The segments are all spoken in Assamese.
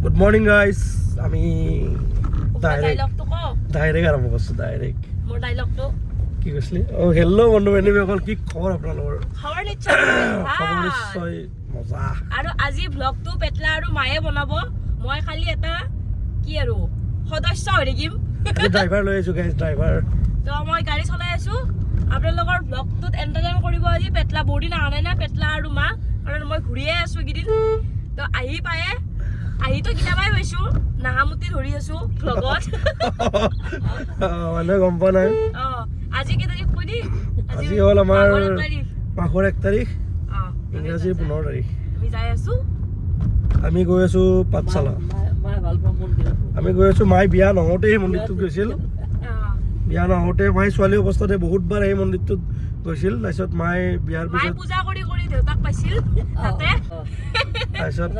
Good morning guys. আমি ডাইৰেক্ট আৰম্ভ কৰিছোঁ ডাইৰেক্ট মোৰ ডাইলগটো কি কৈছিলি হেল্ল' বন্ধু বান্ধৱীসকল কি খবৰ আপোনালোকৰ খবৰ নিশ্চয় মজা আৰু আজি ভ্লগটো পেটলা আৰু মায়ে বনাব মই খালি এটা কি আৰু সদস্য হৈ থাকিম ড্ৰাইভাৰ লৈ আহিছোঁ গাইজ ড্ৰাইভাৰ তো মই গাড়ী চলাই আছোঁ আপোনালোকৰ ভ্লগটোত এণ্টাৰটেইন কৰিব আজি পেটলা বহুত দিন অহা নাই না পেটলা আৰু মা কাৰণ মই ঘূৰিয়ে আছোঁ এইকেইদিন তো আহি পায়ে আহিতো কেতিয়াবাই পাইছোঁ নাহামতি ধৰি আছোঁ ভ্লগত মানুহে গম পোৱা নাই আজি কেই তাৰিখ কৈ দি আজি হ'ল আমাৰ মাঘৰ 1 তাৰিখ ইংৰাজীৰ 15 তাৰিখ আমি যাই আছোঁ আমি গৈ আছোঁ পাঠশালা আমি গৈ আছোঁ মায়ে বিয়া নহওঁতে সেই মন্দিৰটোত গৈছিল বিয়া নহওঁতে মায়ে ছোৱালী অৱস্থাতে বহুতবাৰ সেই মন্দিৰটোত গৈছিল তাৰপিছত মায়ে বিয়াৰ পিছত পূজা কৰি কৰি দেউতাক পাইছিল তাতে তাৰপিছত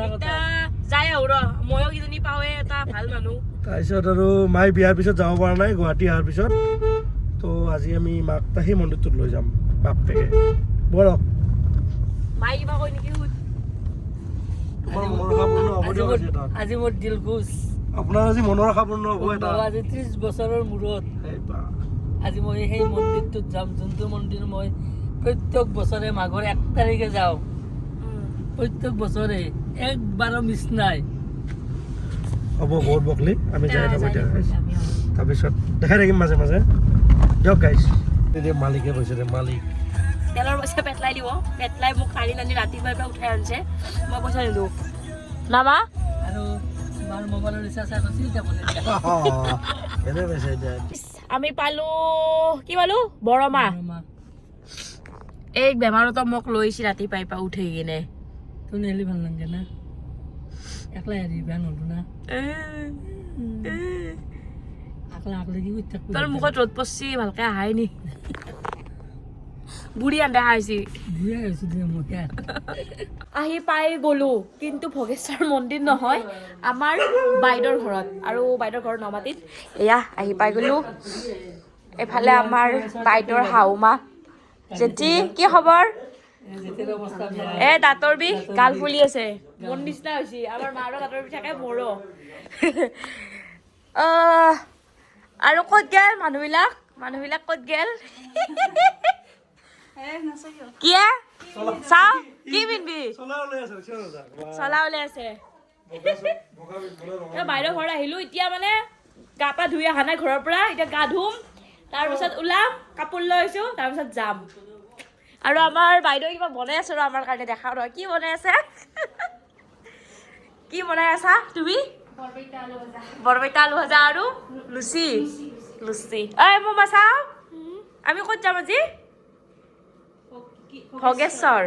যাই আহো ময়ো কিজনী পাওঁৱে এটা ভাল মানুহ তাৰপিছত আৰু মায়ে বিয়াৰ পিছত যাব পৰা নাই গুৱাহাটী অহাৰ পিছত তো আজি আমি মাক সেই মন্দিৰটোত লৈ যাম বাপেকে বৰক মায়ে কিবা কয় নেকি আজি মোৰ দিল খুচ আপোনাৰ আজি মনৰ আশা পূৰ্ণ হ'ব এটা আজি 30 বছৰৰ মূৰত আজি মই সেই মন্দিৰটোত যাম যোনটো মন্দিৰ মই প্ৰত্যেক বছৰে মাঘৰ 1 তাৰিখে যাওঁ প্ৰত্যেক বছৰে একবাৰো মিছ নাই হ'ব বহুত বকলি আমি যাই থাকোঁ এতিয়া তাৰপিছত দেখাই থাকিম মাজে মাজে দিয়ক গাইছ তেতিয়া মালিকে কৈছে দে মালিক তেলৰ পইচা পেটলাই দিব পেটলাই মোক কালি নানি ৰাতিপুৱাৰ পৰা উঠাই আনিছে মই পইচা নিদিওঁ নামা আৰু তোমাৰ মোবাইলৰ ৰিচাৰ্জ আছিল এনে পাইছে এতিয়া আমি পালো কি পালো বৰমা এই বেমাৰতো মোক লৈছে ৰাতিপুৱাই পৰা উঠি কিনে তোৰ নেলি ভাল নালাগে না একলা হেৰি বেয়া নলো না আকলা আকলে কি কৰি থাকবি তোৰ মুখত ৰ'দ পৰছি ভালকে আহাই নি বুঢ়ী আন্ধা খাইছি বুঢ়া হৈছি দে মোক আহি পাই গ'লো কিন্তু ভোগেশ্বৰ মন্দিৰ নহয় আমাৰ বাইদেউৰ ঘৰত আৰু বাইদেউৰ ঘৰত নমাতিত এয়া আহি পাই গ'লো এফালে আমাৰ বাইদেউৰ শাহুমা জেঠি কি খবৰ এ দাঁতৰ বিষ গাল ফুলি আছে মোৰ নিচিনা হৈছে আমাৰ মাৰো দাঁতৰ বিষ থাকে মোৰো আৰু ক'ত গেল মানুহবিলাক ক'ত গেল কি চাও কি পিনবি চলা ওলাই আছে বাইদেউ ঘৰত আহিলো এতিয়া মানে গা পা ধুই অহা নাই ঘৰৰ পৰা এতিয়া গা ধুম তাৰপিছত ওলাম কাপোৰ লৈ আহিছো তাৰপিছত যাম আৰু আমাৰ বাইদেউ কিবা বনাই আছে আৰু আমাৰ কাৰণে দেখা নহয় কি বনাই আছে কি বনাই আছা তুমি বৰপেটা আলু ভাজা আৰু লুচি ঐ মোৰ চাও আমি ক'ত যাম আজি ভোগেশ্বৰ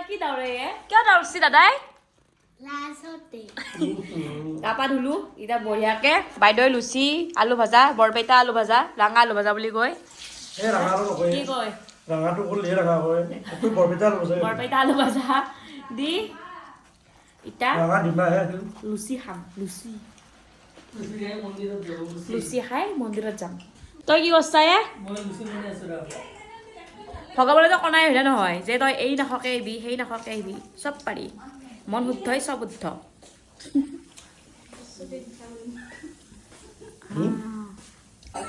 কি দাউৰে কিয় দাউৰছি দাদাই গা পা ধুলো এতিয়া বঢ়িয়াকে বাইদেউ লুচি আলু ভাজা বৰপেটা আলু ভাজা ৰঙা আলু ভাজা বুলি কয় কি কয় বৰপেটা আলু ভাজা দি এতিয়া লুচি খাম লুচি খাই মন্দিৰত যাম তই কি কৰিছা ভগৱানেতো কনাই হলে নহয় যে তই এই নাখকে আহিবি সেই নাখকে আহিবি চব পাৰি মন শুদ্ধই চব শুদ্ধ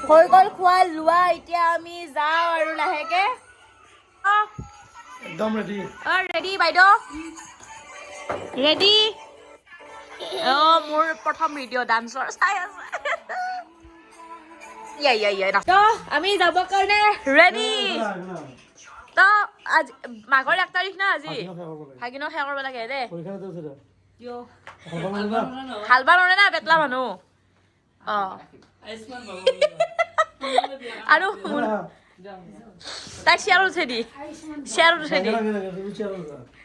হৈ গ'ল খোৱা লোৱা এতিয়া আমি যাওঁ আৰু লাহেকে একদম ৰেডি ৰেডি বাইদেউ ৰেডি মোৰ প্ৰথম ভিডিঅ' ডান্সৰ চাই আছে আমি যাবৰ কাৰণে ৰেডি তো আজি মাঘৰ 1 তাৰিখ না আজি ভাগিনক সেৱা কৰিব লাগে দে হাল বাৰ নৰে না পেটলা মানুহ আৰু তাই শ্বেয়াৰত উঠে দি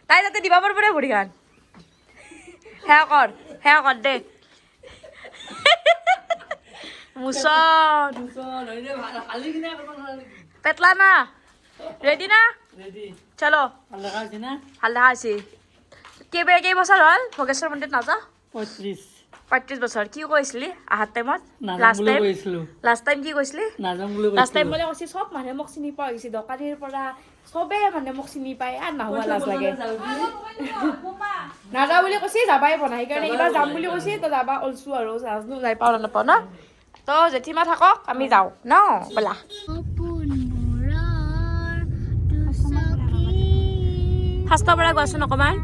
তাই যাতে দিবা পাৰিব দে ভৰি খান সেৱা কৰ দে মুচন পেটলা না ৰেডি না চলো ভাল দেখা হৈছে কেই বছৰ হ'ল ভোগেশ্বৰ মন্দিৰত নাযাওঁ 35 বছৰ কি কৈছিলি আহাৰ টাইমত লাষ্ট টাইম কি কৈছিলি লাষ্ট টাইম মই কৈছি সব মানুহে মোক চিনি পোৱা গৈছে দোকানীৰ পৰা চবে মানে মোক চিনি পায় আৰু নাহোৱা লাজ লাগে নাযাওঁ বুলি কৈছে যাবাই পোৱা নাই সেইকাৰণে এইবাৰ যাম বুলি কৈছে তো যাবা ওলছো আৰু নাজনো যাই পাওঁ নাপাওঁ ন তো জেঠীমা থাকক আমি যাওঁ ন ব'লা ফাৰ্ষ্টৰ পৰা গোৱাচোন অকণমান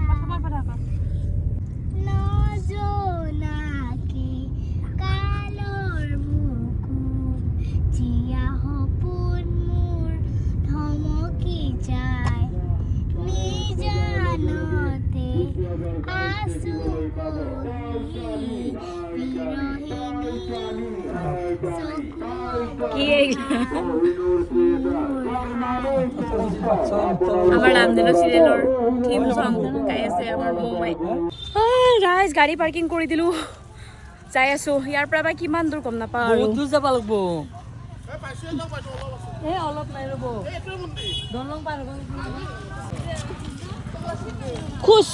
আমাৰ ৰামধেনু চিৰিয়েলৰ থিম সং গাই আছে আমাৰ মোমাই ৰাইজ গাড়ী পাৰ্কিং কৰি দিলো যাই আছো ইয়াৰ পৰা বা কিমান দূৰ গম নাপাওঁ আৰু বহুত দূৰ যাব লাগব এই অলপ নাই ৰ'ব দলং পাৰ হ'ব খুচ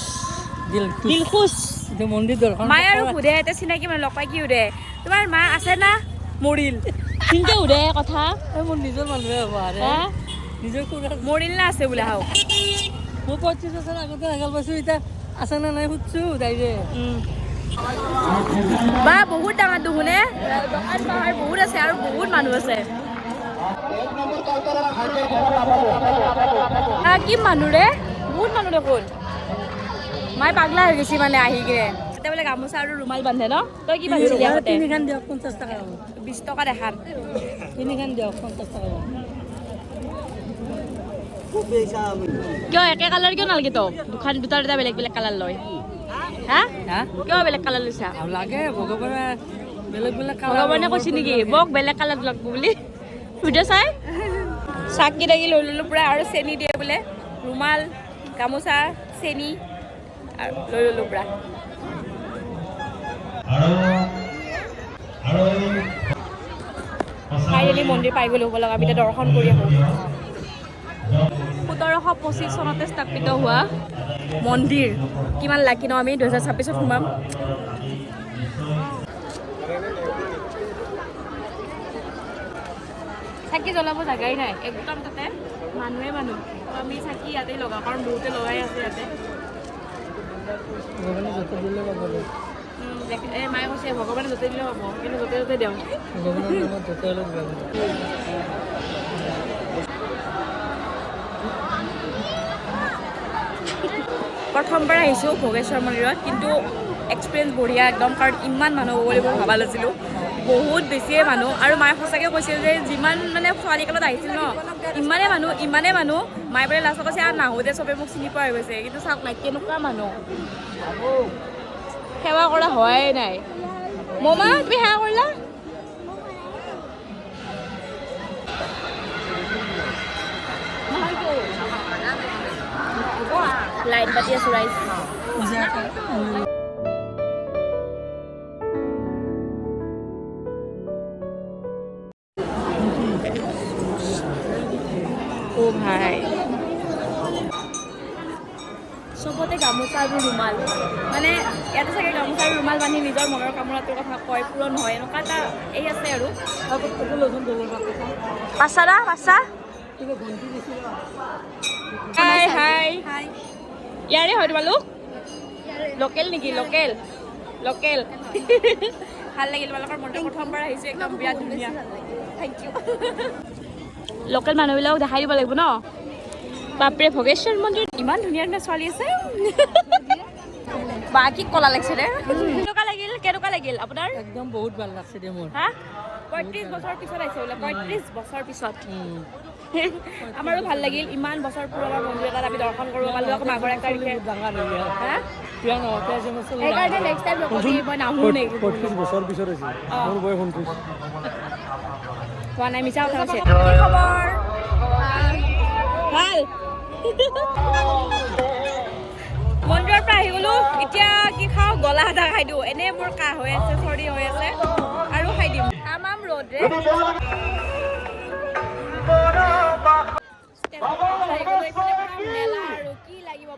দিল খুচ এইটো মন্দিৰ দৰ্শন মায়ে আৰু সুধে এতিয়া চিনাকি মানুহ লগ পাই কি সুধে তোমাৰ মা আছে না মৰিল কিন্তু সুধে কথা মোৰ নিজৰ মানুহে হ'ব আৰে নিজৰ খুৰা মৰিল না আছে বোলে হাও মই 25 বছৰ আগতে নাগাল পাইছোঁ এতিয়া আছে না নাই সুধছোঁ ডাইৰেক্ট বা বহুত ডাঙৰ দুগুণে দোকান পাহাৰ বহুত আছে আৰু বহুত মানুহ আছে কি মানুহ ৰে বহুত মানুহ দেখোন মায়ে পাগলা হৈ গৈছে মানে আহি কিনে এতিয়া বোলে গামোচা আৰু ৰুমাল বান্ধে ন তই কি বান্ধিছিলি আগতে তিনিখন দিয়ক 50 টকা 20 টকা দেখাম তিনিখন দিয়ক 50 টকা কিয় একে কালাৰ কিয় নালাগে তো দুখন দুটাৰ দুটা বেলেগ বেলেগ কালাৰ লয় হা কিয় বেলেগ কালাৰ লৈছা লাগে ভগৱানে বেলেগ বেলেগ ভগৱানে কৈছে নেকি মোক বেলেগ কালাৰ লাগব বুলি ভিডিঅ' চাই চাকি দাগি লৈ ল'লোঁ পূৰা আৰু চেনি দিয়ে বোলে ৰুমাল গামোচা চেনি আৰু লৈ ল'লোঁ পূৰা ফাইনেলি মন্দিৰ পাই গ'লোঁ ব'লক আমি এতিয়া দৰ্শন কৰি আহোঁ 1725 চনতে স্থাপিত হোৱা মন্দিৰ কিমান লাকি ন আমি 2026 সোমাম চাকি জ্বলাব জাগাই নাই একদম তাতে মানুহে মানুহ আমি চাকি ইয়াতে লগাওঁ কাৰণ বহুতে লগাই আছে ইয়াতে ভগৱানে য'তে দিলে পাব মায়ে কৈছে ভগৱানে য'তে দিলে হ'ব কিন্তু য'তে য'তে দিওঁ ভগৱানৰ নামত য'তে হ'লেও দিব প্ৰথমবাৰ আহিছোঁ ভোগেশ্বৰ মন্দিৰত কিন্তু এক্সপিৰিয়েঞ্চ বঢ়িয়া একদম কাৰণ ইমান মানুহ হ'ব বুলি মই ভবা নাছিলোঁ বহুত বেছিয়ে মানুহ আৰু মায়ে সঁচাকৈ কৈছিল যে যিমান মানে ছোৱালীকালত আহিছিল ন ইমানেই মানুহ মায়ে বোলে লাষ্টত কৈছে আৰু নাহোঁতে চবে মোক চিনি পোৱা হৈ গৈছে কিন্তু চাওক নাই কেনেকুৱা মানুহ সেৱা কৰা হোৱাই নাই মমা তুমি সেৱা কৰিলা লাইট পাতি আছো ৰাইজ ও ভাই চবতে গামোচা আৰু ৰুমাল মানে ইয়াতে চাগে গামোচা আৰু ৰুমাল বান্ধি নিজৰ মনৰ কামনাটোৰ কথা কয় পূৰণ হয় এনেকুৱা এটা এই আছে আৰু পাঁচা হাই হাই ইয়াৰে হয় তোমালোক লোকেল নেকি লোকেল ভাল লাগিল তোমালোকৰ মনটো প্ৰথমবাৰ আহিছোঁ একদম বিৰাট ধুনীয়া থেংক ইউ লোকেল মানুহবিলাকক দেখাই দিব লাগিব ন বাপৰে ভোগেশ্বৰ মন্দিৰত ইমান ধুনীয়া ধুনীয়া ছোৱালী আছে বা কি কলা লাগিছে ৰে কেনেকুৱা লাগিল আপোনাৰ একদম বহুত ভাল লাগছে দে মোৰ হা 35 বছৰ পিছত আহিছে বোলে 35 বছৰ পিছত আমাৰো ভাল লাগিল ইমান বছৰ পুৰণা মন্দিৰ এটাত আমি দৰ্শন কৰিব পালোঁ আকৌ মাঘৰ 1 তাৰিখে সেইকাৰণে নেক্সট টাইম মই নাহোঁ নেকি 35 বছৰ পিছত আহিছে মোৰ বয়স 29 হোৱা নাই মিছা কথা কৈছে কি খবৰ ভাল মন্দিৰৰ পৰা আহি গ'লো এতিয়া কি খাওঁ গলা এটা খাই দিওঁ এনেই মোৰ কাহ হৈ আছে চৰ্দি হৈ আছে আৰু খাই দিম তামাম ৰ'দ ৰে মেলা আৰু কি লাগিব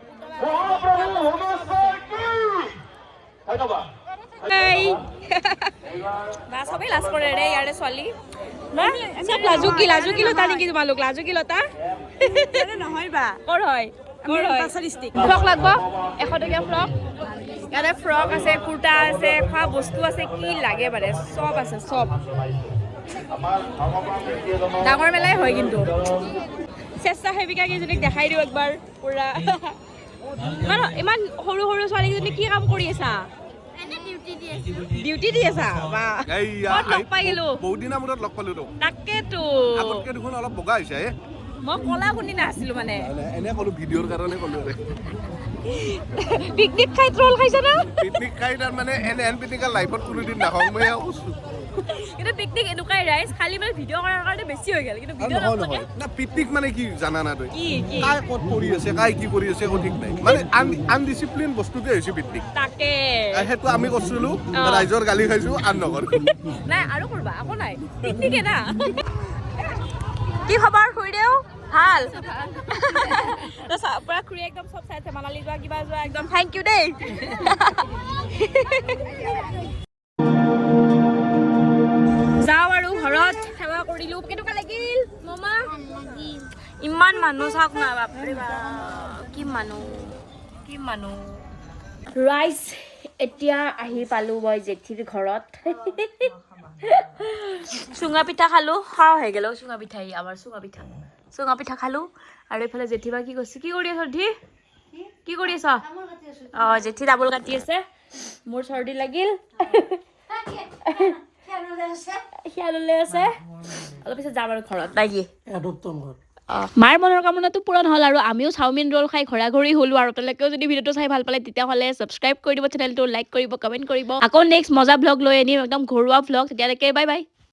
বা চবেই লাজ কৰে ৰে ইয়াৰে ছোৱালী চব লাজুকী লতা নেকি তোমালোক লাজুকী লতা নহয় বা ক'ৰ হয় ফ্ৰক লাগব 100 টকীয়া ফ্ৰক ইয়াতে ফ্ৰক আছে কুৰ্তা আছে খোৱা বস্তু আছে কি লাগে মানে চব আছে চব ডাঙৰ মেলাই হয় কিন্তু চেষ্টা সেৱিকা কেইজনীক দেখাই দিওঁ একবাৰ পুৰা ইমান সৰু সৰু ছোৱালীকেইজনী কি কাম কৰি আছা ডিউটি দি আছা বা ক'ত লগ পাই গেলো বহুত দিনৰ মূৰত লগ পালো তো তাকেতো আগতকে দেখোন অলপ বগা হৈছে মই কলা শুনি নাছিলো মানে এনে ক'লো ভিডিঅ'ৰ কাৰণে ক'লো পিকনিক খাই ট্ৰল খাইছা না পিকনিক খাই তাৰ মানে এন পিকনিকৰ লাইফত কোনোদিন নাখাওঁ মই কৈছোঁ কিন্তু পিকনিক এনেকুৱাই ৰাইজ খালি মানে ভিডিঅ' কৰাৰ কাৰণে বেছি হৈ গ'ল কিন্তু ভিডিঅ' নকৰে না পিকনিক মানে কি জানা না তই কি কাই ক'ত কৰি আছে কাই কি কৰি আছে একো ঠিক নাই মানে আনডিচিপ্লিন বস্তুটোৱে হৈছে পিকনিক তাকে সেইটো আমি কৰিছিলোঁ ৰাইজৰ গালি খাইছোঁ আন নকৰোঁ নাই আৰু কৰবা একো নাই পিকনিকে না কি খবৰ খুৰীদেউ ভাল পুৰা খুৰী একদম চব চাইছে মানালী যোৱা কিবা যোৱা একদম থেংক ইউ দেই যাওঁ আৰু ঘৰত সেৱা কৰিলো কেনেকুৱা লাগিল মামা ইমান মানুহ চাওক না বাপৰে কি মানুহ ৰাইজ এতিয়া আহি পালো মই জেঠীৰ ঘৰত চুঙা পিঠা খালো খাওঁ হৈ গেল চুঙা পিঠাই আমাৰ চুঙা পিঠা খালো আৰু এইফালে জেঠী বা কি কৰিছে কি কৰি আছ জেঠী কি কৰি আছ জেঠী তামোল কাটি আছে মোৰ চৰ্দি লাগিল শিয়াললৈ আছে অলপ পিছত যাম আৰু ঘৰত নাকি মাৰ মনৰ কামনাটো পূৰণ হ'ল আৰু আমিও চাওমিন ৰোল খাই ঘৰা ঘৰি হ'লো আৰু তেওঁলোকেও যদি ভিডিঅ'টো চাই ভাল পালে তেতিয়াহ'লে ছাবস্ক্ৰাইব কৰি দিব চেনেলটো লাইক কৰিব কমেণ্ট কৰিব আকৌ নেক্সট মজা ভ্লগ লৈ আনিম একদম ঘৰুৱা ভ্লগ তেতিয়ালৈকে বাই বাই